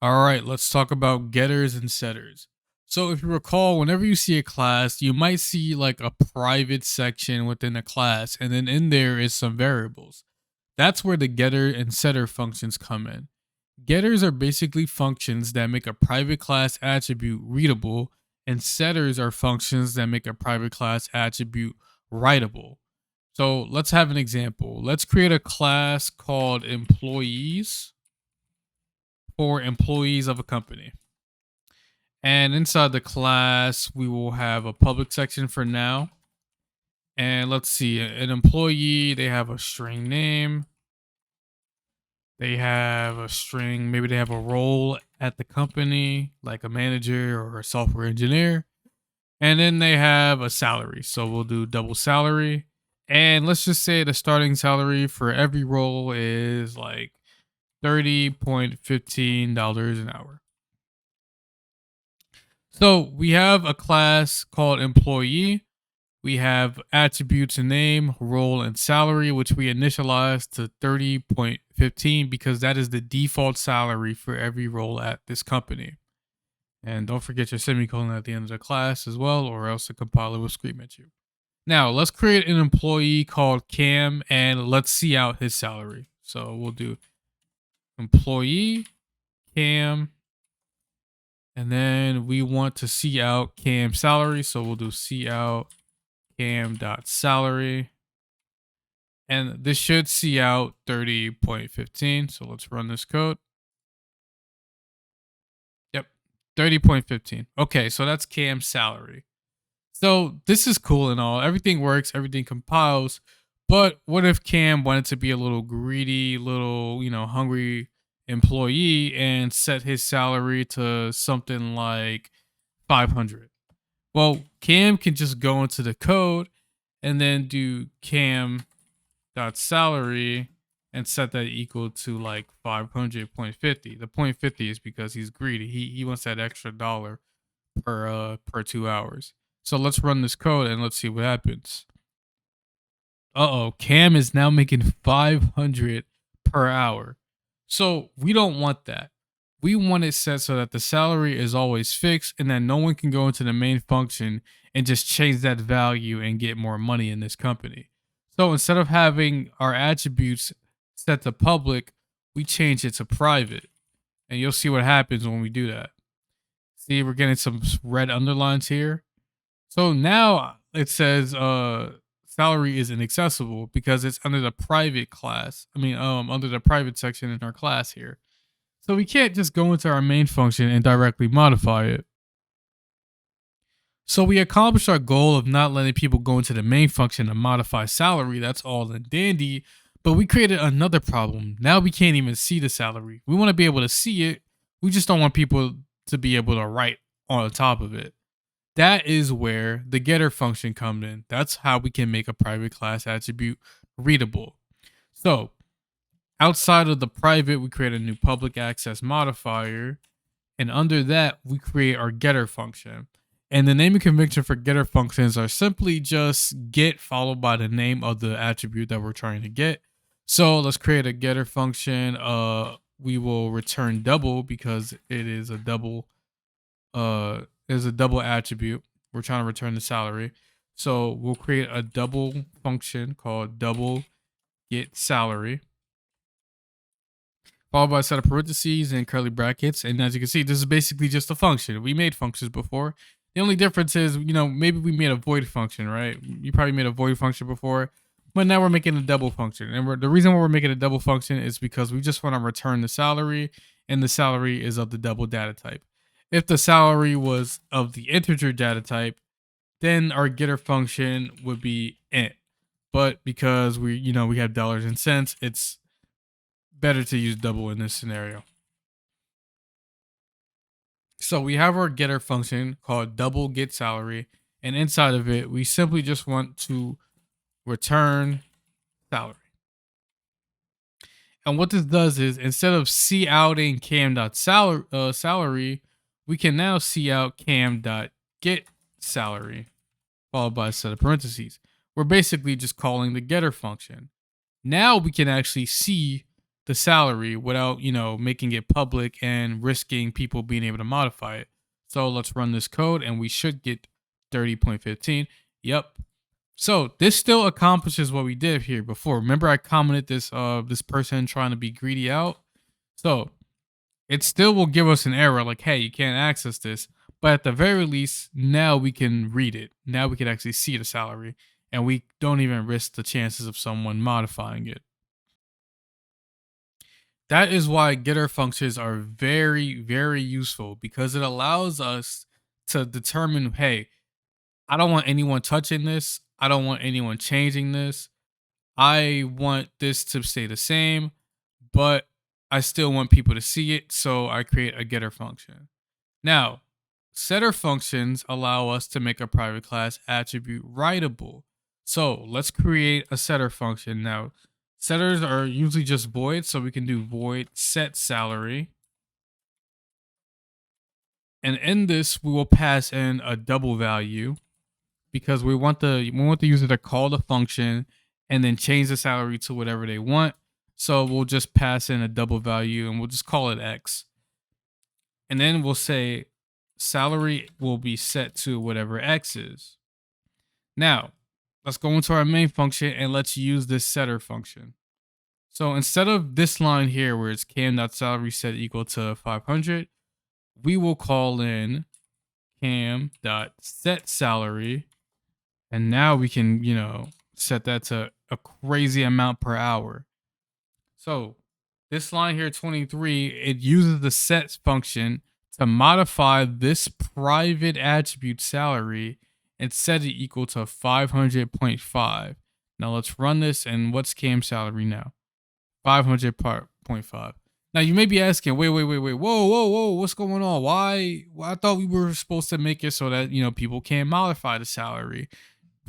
All right, let's talk about getters and setters. So, if you recall, whenever you see a class, you might see like a private section within a class, and then in there is some variables. That's where the getter and setter functions come in. Getters are basically functions that make a private class attribute readable, and setters are functions that make a private class attribute writable. So, let's have an example. Let's create a class called employees for employees of a company. And inside the class, we will have a public section for now. And let's see, an employee, they have a string name. They have a string, maybe they have a role at the company, like a manager or a software engineer. And then they have a salary. So we'll do double salary. And let's just say the starting salary for every role is like $30.15 an hour. So we have a class called employee. We have attributes and name, role, and salary, which we initialize to 30.15 because that is the default salary for every role at this company. And don't forget your semicolon at the end of the class as well, or else the compiler will scream at you. Now let's create an employee called Cam and let's see out his salary. So we'll do employee Cam. And then we want to see out Cam salary. So we'll do see out cam.salary. And this should see out 30.15. So let's run this code. Yep, 30.15. Okay, so that's Cam salary. So this is cool and all. Everything works, everything compiles. But what if Cam wanted to be a little greedy, little, hungry employee and set his salary to something like 500? Well, Cam can just go into the code and then do cam.salary and set that equal to like 500.50. The 0.50 is because he's greedy. He wants that extra dollar per 2 hours. So let's run this code and let's see what happens. Cam is now making 500 per hour. So we don't want that. We want it set so that the salary is always fixed and that no one can go into the main function and just change that value and get more money in this company. So instead of having our attributes set to public, we change it to private. And you'll see what happens when we do that. See, we're getting some red underlines here. So now it says salary is inaccessible because it's under the private class. Under the private section in our class here. So we can't just go into our main function and directly modify it. So we accomplished our goal of not letting people go into the main function and modify salary. That's all and dandy. But we created another problem. Now we can't even see the salary. We want to be able to see it. We just don't want people to be able to write on top of it. That is where the getter function comes in. That's how we can make a private class attribute readable. So outside of the private, we create a new public access modifier. And under that, we create our getter function. And the naming convention for getter functions are simply just get followed by the name of the attribute that we're trying to get. So let's create a getter function. We will return double because it is a double attribute. We're trying to return the salary. So we'll create a double function called double get salary, followed by a set of parentheses and curly brackets. And as you can see, this is basically just a function. We made functions before. The only difference is, maybe we made a void function, right? You probably made a void function before, but now we're making a double function. And the reason why we're making a double function is because we just want to return the salary, and the salary is of the double data type. If the salary was of the integer data type, then our getter function would be int. But because we have dollars and cents, it's better to use double in this scenario. So we have our getter function called double get salary, and inside of it, we simply just want to return salary. And what this does is, instead of couting cam.salary, we can now cout cam.get salary, followed by a set of parentheses. We're basically just calling the getter function. Now we can actually see the salary without, making it public and risking people being able to modify it. So let's run this code and we should get 30.15. Yep. So this still accomplishes what we did here before. Remember I commented this person trying to be greedy out? So it still will give us an error like, hey, you can't access this. But at the very least, now we can read it. Now we can actually see the salary and we don't even risk the chances of someone modifying it. That is why getter functions are very, very useful because it allows us to determine, hey, I don't want anyone touching this. I don't want anyone changing this. I want this to stay the same, but I still want people to see it. So I create a getter function. Now, setter functions allow us to make a private class attribute writable. So let's create a setter function. Now, setters are usually just void, so we can do void set salary. And in this, we will pass in a double value because we want the user to call the function and then change the salary to whatever they want. So we'll just pass in a double value and we'll just call it X. And then we'll say salary will be set to whatever X is. Now, let's go into our main function and let's use this setter function. So instead of this line here where it's cam.salary set equal to 500, we will call in cam.set salary. And now we can, set that to a crazy amount per hour. So this line here, 23, it uses the set function to modify this private attribute salary and set it equal to 500.5. Now let's run this and what's cam salary now? 500.5. Now you may be asking, wait, whoa, what's going on? Why? Well, I thought we were supposed to make it so that, people can't modify the salary.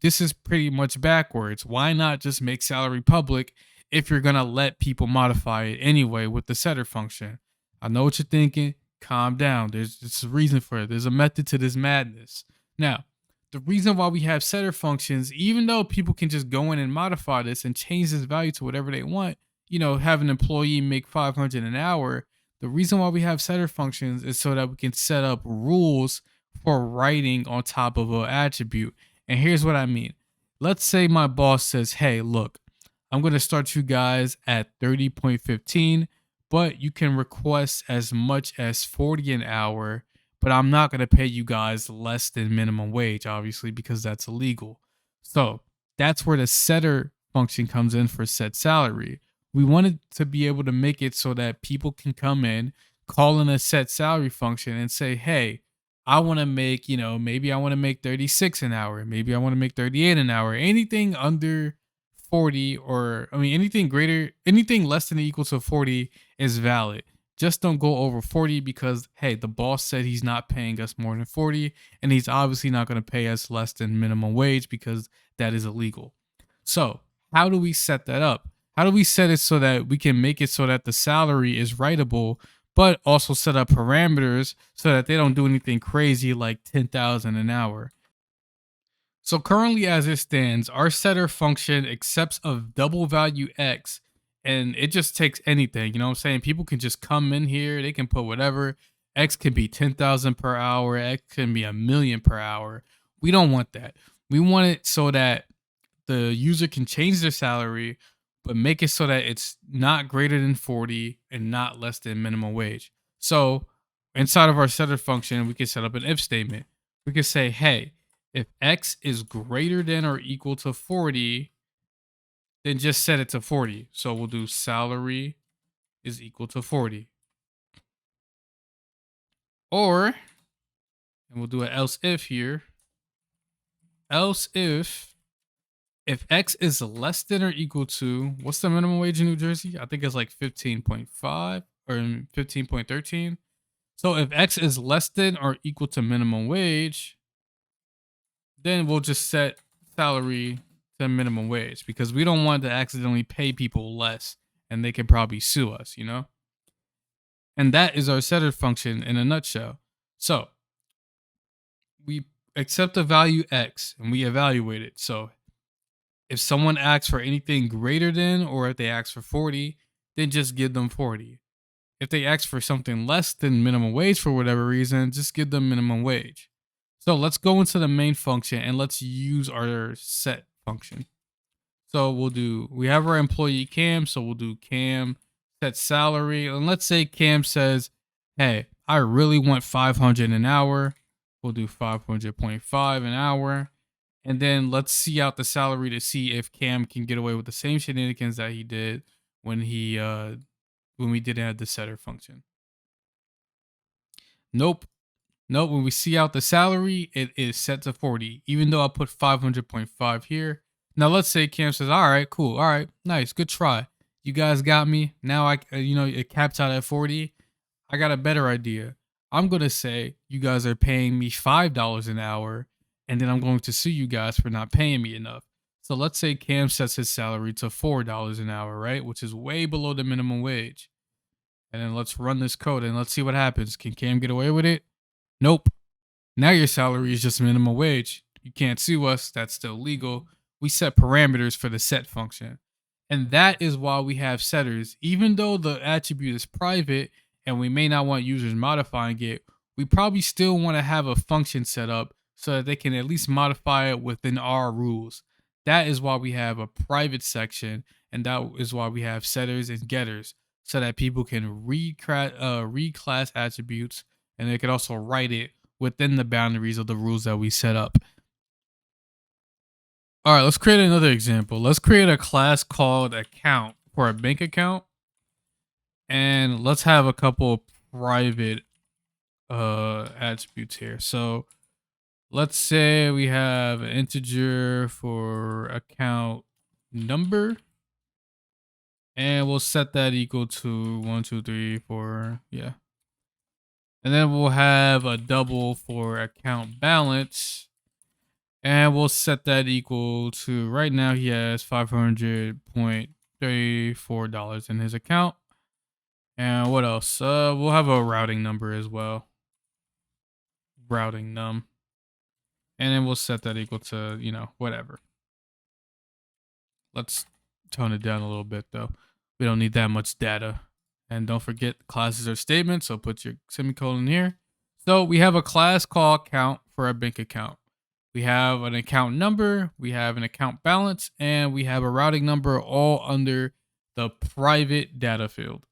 This is pretty much backwards. Why not just make salary public if you're going to let people modify it anyway with the setter function? I know what you're thinking. Calm down. There's a reason for it. There's a method to this madness. Now, the reason why we have setter functions, even though people can just go in and modify this and change this value to whatever they want, have an employee make 500 an hour. The reason why we have setter functions is so that we can set up rules for writing on top of an attribute. And here's what I mean. Let's say my boss says, hey, look, I'm going to start you guys at 30.15, but you can request as much as 40 an hour, but I'm not going to pay you guys less than minimum wage, obviously, because that's illegal. So that's where the setter function comes in for set salary. We wanted to be able to make it so that people can come in, call in a set salary function and say, hey, I want to make, maybe I want to make 36 an hour. Maybe I want to make 38 an hour. Anything under 40 anything less than or equal to 40 is valid. Just don't go over 40 because, hey, the boss said he's not paying us more than 40 and he's obviously not going to pay us less than minimum wage because that is illegal. So how do we set that up? How do we set it so that we can make it so that the salary is writable, but also set up parameters so that they don't do anything crazy like 10,000 an hour? So currently as it stands, our setter function accepts a double value X and it just takes anything, you know what I'm saying? People can just come in here, they can put whatever. X can be 10,000 per hour, X can be 1,000,000 per hour. We don't want that. We want it so that the user can change their salary, but make it so that it's not greater than 40 and not less than minimum wage. So inside of our setter function, we can set up an if statement. We can say, hey, if X is greater than or equal to 40, then just set it to 40. So we'll do salary is equal to 40. Or, and we'll do an else if here. Else if X is less than or equal to, what's the minimum wage in New Jersey? I think it's like 15.5 or 15.13. So if X is less than or equal to minimum wage, then we'll just set salary to minimum wage because we don't want to accidentally pay people less and they can probably sue us, And that is our setter function in a nutshell. So we accept the value X and we evaluate it. So if someone asks for anything greater than, or if they ask for 40, then just give them 40. If they ask for something less than minimum wage for whatever reason, just give them minimum wage. So let's go into the main function and let's use our set function. So we have our employee Cam, so we'll do Cam set salary. And let's say Cam says, hey, I really want 500 an hour. We'll do 500.5 an hour. And then let's see out the salary to see if Cam can get away with the same shenanigans that he did when we didn't have the setter function. Nope. When we see out the salary, it is set to 40, even though I put 500.5 here. Now let's say Cam says, all right, cool. All right, nice. Good try. You guys got me. Now it caps out at 40. I got a better idea. I'm going to say you guys are paying me $5 an hour, and then I'm going to sue you guys for not paying me enough. So let's say Cam sets his salary to $4 an hour, right? Which is way below the minimum wage. And then let's run this code and let's see what happens. Can Cam get away with it? Nope. Now your salary is just minimum wage. You can't sue us. That's still legal. We set parameters for the set function. And that is why we have setters. Even though the attribute is private and we may not want users modifying it, we probably still want to have a function set up so that they can at least modify it within our rules. That is why we have a private section, and that is why we have setters and getters, so that people can read class attributes, and they can also write it within the boundaries of the rules that we set up. All right, let's create another example. Let's create a class called account for a bank account. And let's have a couple private attributes here. So let's say we have an integer for account number. And we'll set that equal to 1, 2, 3, 4. Yeah. And then we'll have a double for account balance. And we'll set that equal to, right now he has $500.34 in his account. And what else? We'll have a routing number as well. Routing num. And then we'll set that equal to, whatever. Let's tone it down a little bit though. We don't need that much data. And don't forget classes are statements, so put your semicolon here. So we have a class called account for a bank account. We have an account number, we have an account balance, and we have a routing number all under the private data field.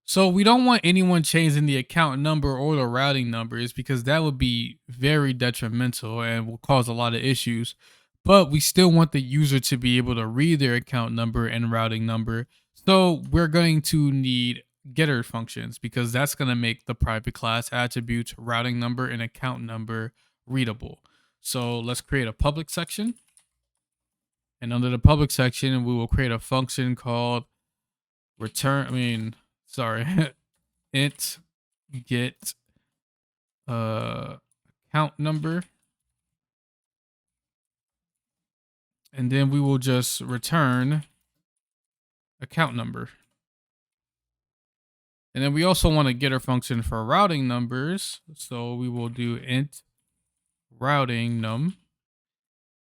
So we don't want anyone changing the account number or the routing numbers because that would be very detrimental and will cause a lot of issues. But we still want the user to be able to read their account number and routing number. So we're going to need getter functions because that's going to make the private class attributes routing number and account number readable. So let's create a public section. And under the public section, we will create a function called int get account number. And then we will just return account number. And then we also want a getter function for routing numbers. So we will do int routing num.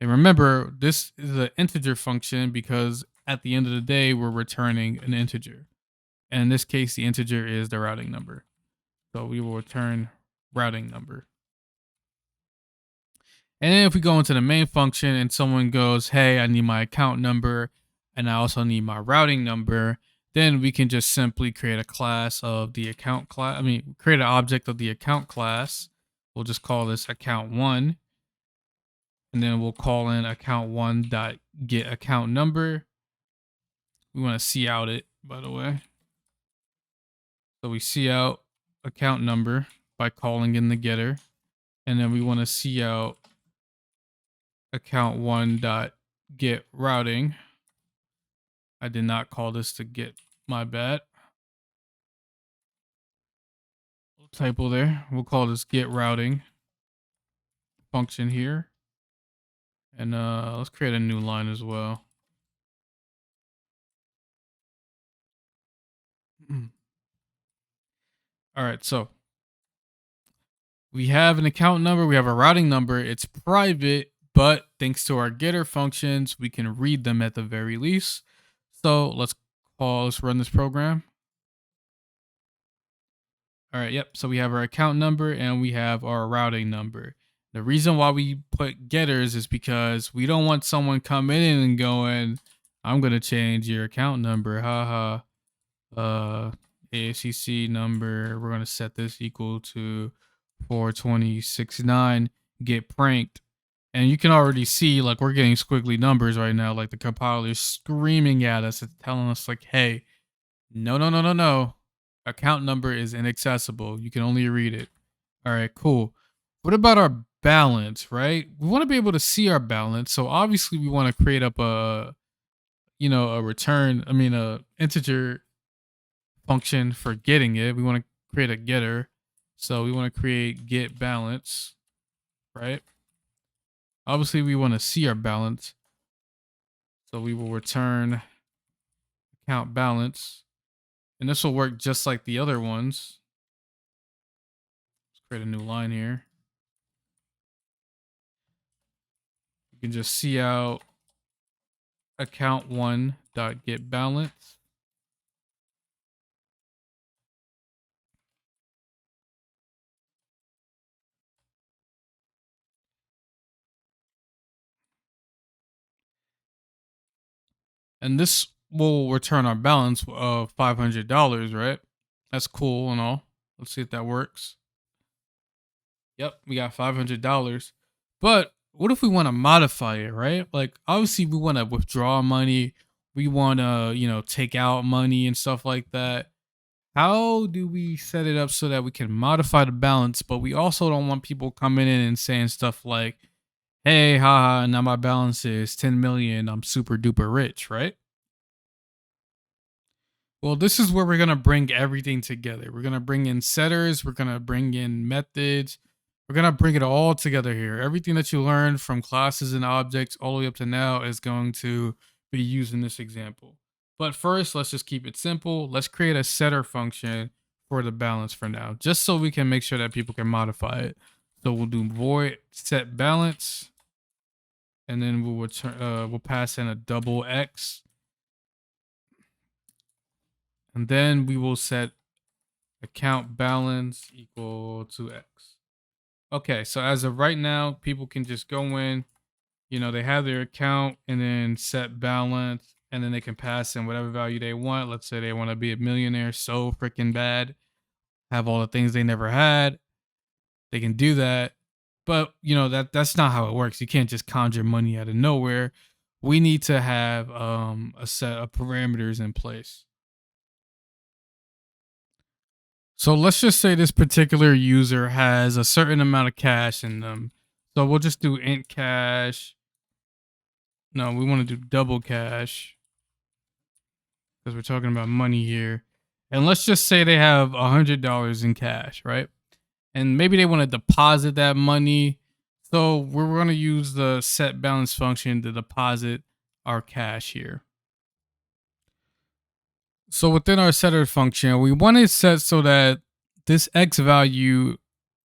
And remember, this is an integer function because at the end of the day, we're returning an integer. And in this case, the integer is the routing number. So we will return routing number. And then if we go into the main function and someone goes, hey, I need my account number and I also need my routing number, then we can just simply create a class of the account class. Create an object of the account class. We'll just call this account1. And then we'll call in account1.get account number. We want to see out it, by the way. So we see out account number by calling in the getter. And then we want to see out account1.get routing. I did not call this to get, my bad. Typo there. We'll call this get routing function here. And let's create a new line as well. All right, so we have an account number, we have a routing number. It's private, but thanks to our getter functions, we can read them at the very least. So let's run this program. All right, yep. So we have our account number and we have our routing number. The reason why we put getters is because we don't want someone coming in and going, I'm gonna change your account number. Haha. AACC number. We're gonna set this equal to 42069. Get pranked. And you can already see like we're getting squiggly numbers right now. Like the compiler's screaming at us and telling us like, hey, no. Account number is inaccessible. You can only read it. All right, cool. What about our balance, right? We want to be able to see our balance. So obviously we want to create up a a integer function for getting it. We want to create a getter. So we want to create get balance, right? Obviously we want to see our balance. So we will return account balance. And this will work just like the other ones. Let's create a new line here. You can just see out account one dot get balance. And this will return our balance of $500, right? That's cool and all. Let's see if that works. Yep, we got $500. But what if we want to modify it, right? Like obviously we want to withdraw money, we want to, take out money and stuff like that. How do we set it up so that we can modify the balance, but we also don't want people coming in and saying stuff like, "Hey, haha, now my balance is 10 million. I'm super duper rich," right? Well, this is where we're going to bring everything together. We're going to bring in setters, we're going to bring in methods. We're going to bring it all together here. Everything that you learned from classes and objects all the way up to now is going to be used in this example. But first, let's just keep it simple. Let's create a setter function for the balance for now, just so we can make sure that people can modify it. So we'll do void set balance, and then we'll return, we'll pass in a double X, and then we will set account balance equal to X. Okay, so as of right now, people can just go in, they have their account and then set balance, and then they can pass in whatever value they want. Let's say they want to be a millionaire so freaking bad, have all the things they never had. They can do that. But, that's not how it works. You can't just conjure money out of nowhere. We need to have a set of parameters in place. So let's just say this particular user has a certain amount of cash in them. So we'll just do int cash. No, we want to do double cash because we're talking about money here. And let's just say they have $100 in cash, right? And maybe they want to deposit that money. So we're going to use the set balance function to deposit our cash here. So within our setter function, we want it set so that this X value,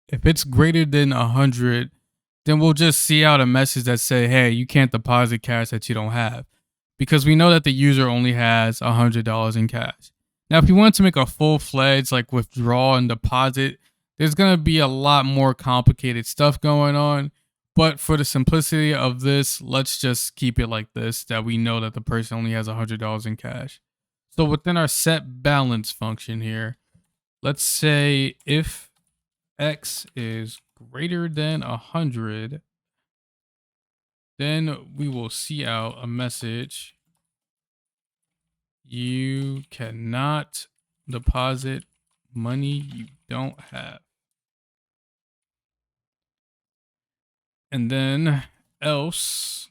if it's greater than 100, then we'll just see out a message that say, hey, you can't deposit cash that you don't have, because we know that the user only has $100 in cash. Now, if you want to make a full-fledged like withdraw and deposit, there's going to be a lot more complicated stuff going on. But for the simplicity of this, let's just keep it like this, that we know that the person only has $100 in cash. So within our set balance function here, let's say if X is greater than 100, then we will see out a message. You cannot deposit money you don't have. And then else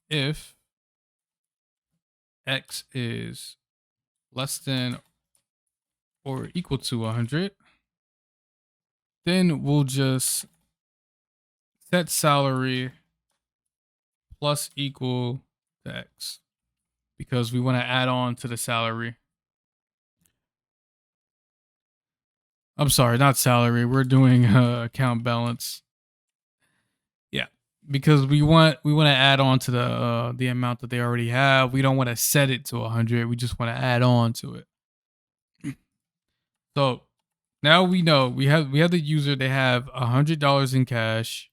if X is less than or equal to 100, then we'll just set salary plus equal to X, because we want to add on to the salary. I'm sorry, not salary. We're doing account balance. Yeah, because we want to add on to the amount that they already have. We don't want to set it to 100. We just want to add on to it. So now we know we have the user. They have $100 in cash,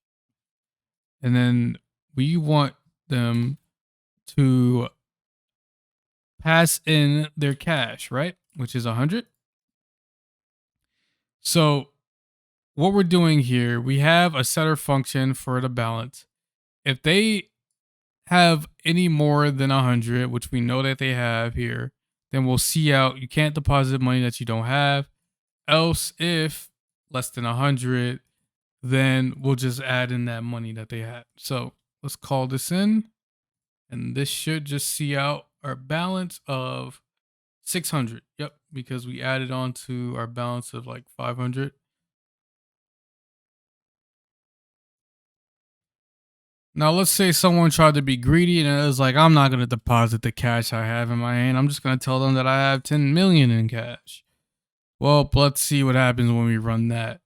and then we want them to pass in their cash, right? Which is 100. So what we're doing here, we have a setter function for the balance. If they have any more than 100, which we know that they have here, then we'll see out. You can't deposit money that you don't have. Else, if less than 100, then we'll just add in that money that they had. So let's call this in, and this should just see out our balance of 600. Yep, because we added on to our balance of like 500. Now, let's say someone tried to be greedy and it was like, I'm not going to deposit the cash I have in my hand. I'm just going to tell them that I have 10 million in cash. Well, let's see what happens when we run that.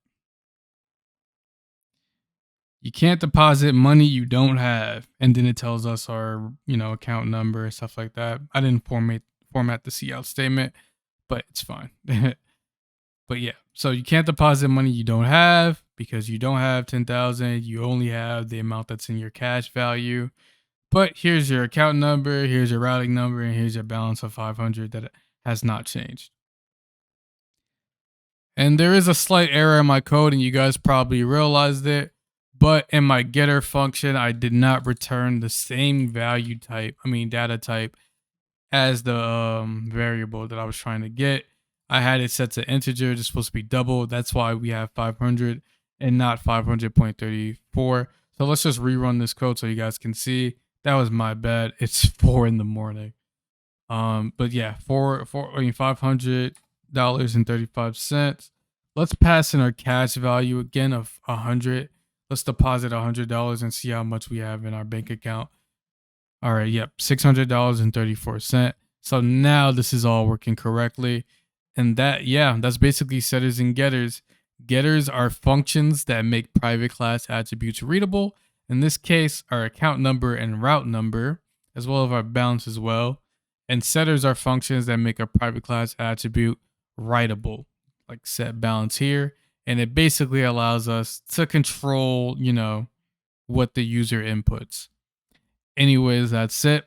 You can't deposit money you don't have. And then it tells us our, account number and stuff like that. I didn't format the cout statement, but it's fine. But yeah, so you can't deposit money you don't have because you don't have 10,000. You only have the amount that's in your cash value. But here's your account number, here's your routing number, and here's your balance of 500 that has not changed. And there is a slight error in my code, and you guys probably realized it. But in my getter function, I did not return the same data type as the variable that I was trying to get. I had it set to integer. It's supposed to be double. That's why we have 500 and not 500.34. So let's just rerun this code so you guys can see. That was my bad. It's 4 in the morning. But yeah, $500.35. Let's pass in our cash value again of 100. Let's deposit $100 and see how much we have in our bank account. All right, yep, $600.34. So now this is all working correctly. And that's basically setters and getters. Getters are functions that make private class attributes readable. In this case, our account number and route number, as well as our balance as well. And setters are functions that make a private class attribute writable, like set balance here. And it basically allows us to control, what the user inputs. Anyways, that's it.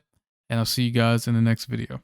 And I'll see you guys in the next video.